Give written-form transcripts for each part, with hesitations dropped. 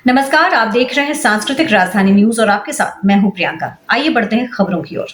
नमस्कार, आप देख रहे हैं सांस्कृतिक राजधानी न्यूज और आपके साथ मैं हूं प्रियंका। आइए बढ़ते हैं खबरों की ओर।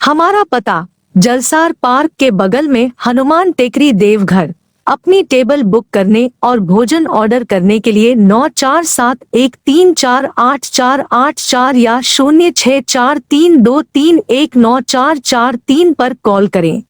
हमारा पता जलसार पार्क के बगल में हनुमान टेकरी देवघर। अपनी टेबल बुक करने और भोजन ऑर्डर करने के लिए 9471348484 या 064323194443 पर कॉल करें।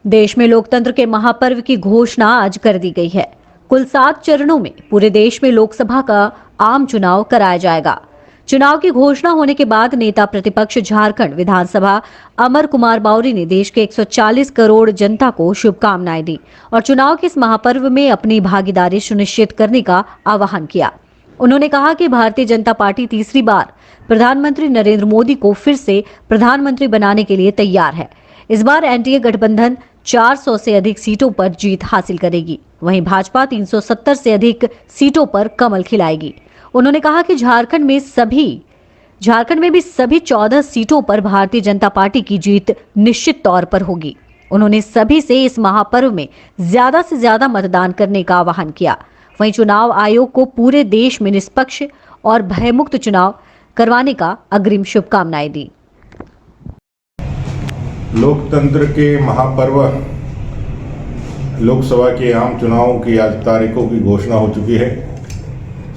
देश में लोकतंत्र के महापर्व की घोषणा आज कर दी गई है। कुल 7 चरणों में पूरे देश में लोकसभा का आम चुनाव कराया जाएगा। चुनाव की घोषणा होने के बाद नेता प्रतिपक्ष झारखंड विधानसभा अमर कुमार बावरी ने देश के 140 करोड़ जनता को शुभकामनाएं दी और चुनाव के इस महापर्व में अपनी भागीदारी सुनिश्चित करने का आह्वान किया। उन्होंने कहा कि भारतीय जनता पार्टी तीसरी बार प्रधानमंत्री नरेंद्र मोदी को फिर से प्रधानमंत्री बनाने के लिए तैयार है। इस बार एनडीए गठबंधन 400 से अधिक सीटों पर जीत हासिल करेगी, वहीं भाजपा 370 से अधिक सीटों पर कमल खिलाएगी। उन्होंने कहा कि झारखंड में भी सभी 14 सीटों पर भारतीय जनता पार्टी की जीत निश्चित तौर पर होगी। उन्होंने सभी से इस महापर्व में ज्यादा से ज्यादा मतदान करने का आह्वान किया। वहीं चुनाव आयोग को पूरे देश में निष्पक्ष और भयमुक्त चुनाव करवाने का अग्रिम शुभकामनाएं दी। लोकतंत्र के महापर्व लोकसभा के आम चुनावों की आज तारीखों की घोषणा हो चुकी है।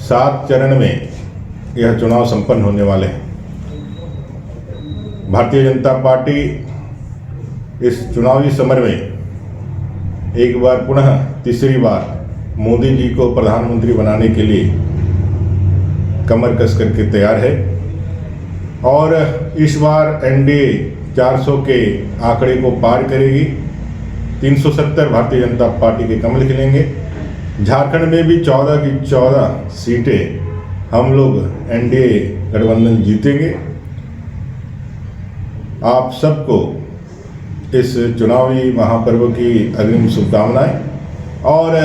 7 चरण में यह चुनाव संपन्न होने वाले हैं। भारतीय जनता पार्टी इस चुनावी समर में एक बार पुनः तीसरी बार मोदी जी को प्रधानमंत्री बनाने के लिए कमर कस करके तैयार है और इस बार एनडीए 400 के आंकड़े को पार करेगी। 370 भारतीय जनता पार्टी के कमल खिलेंगे। झारखंड में भी 14 की 14 सीटें हम लोग एनडीए गठबंधन जीतेंगे। आप सबको इस चुनावी महापर्व की अग्रिम शुभकामनाएं और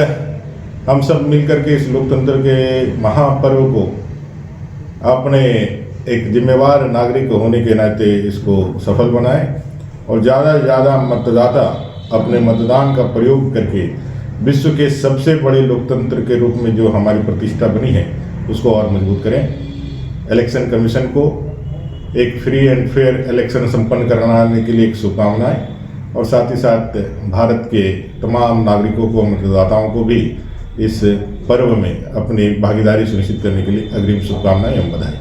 हम सब मिलकर के इस लोकतंत्र के महापर्व को अपने एक जिम्मेवार नागरिक होने के नाते इसको सफल बनाएं और ज़्यादा से ज़्यादा मतदाता अपने मतदान का प्रयोग करके विश्व के सबसे बड़े लोकतंत्र के रूप में जो हमारी प्रतिष्ठा बनी है उसको और मजबूत करें। इलेक्शन कमीशन को एक फ्री एंड फेयर इलेक्शन संपन्न कराने के लिए एक शुभकामनाएं और साथ ही साथ भारत के तमाम नागरिकों को, मतदाताओं को भी इस पर्व में अपनी भागीदारी सुनिश्चित करने के लिए अग्रिम शुभकामनाएं एवं बधाई।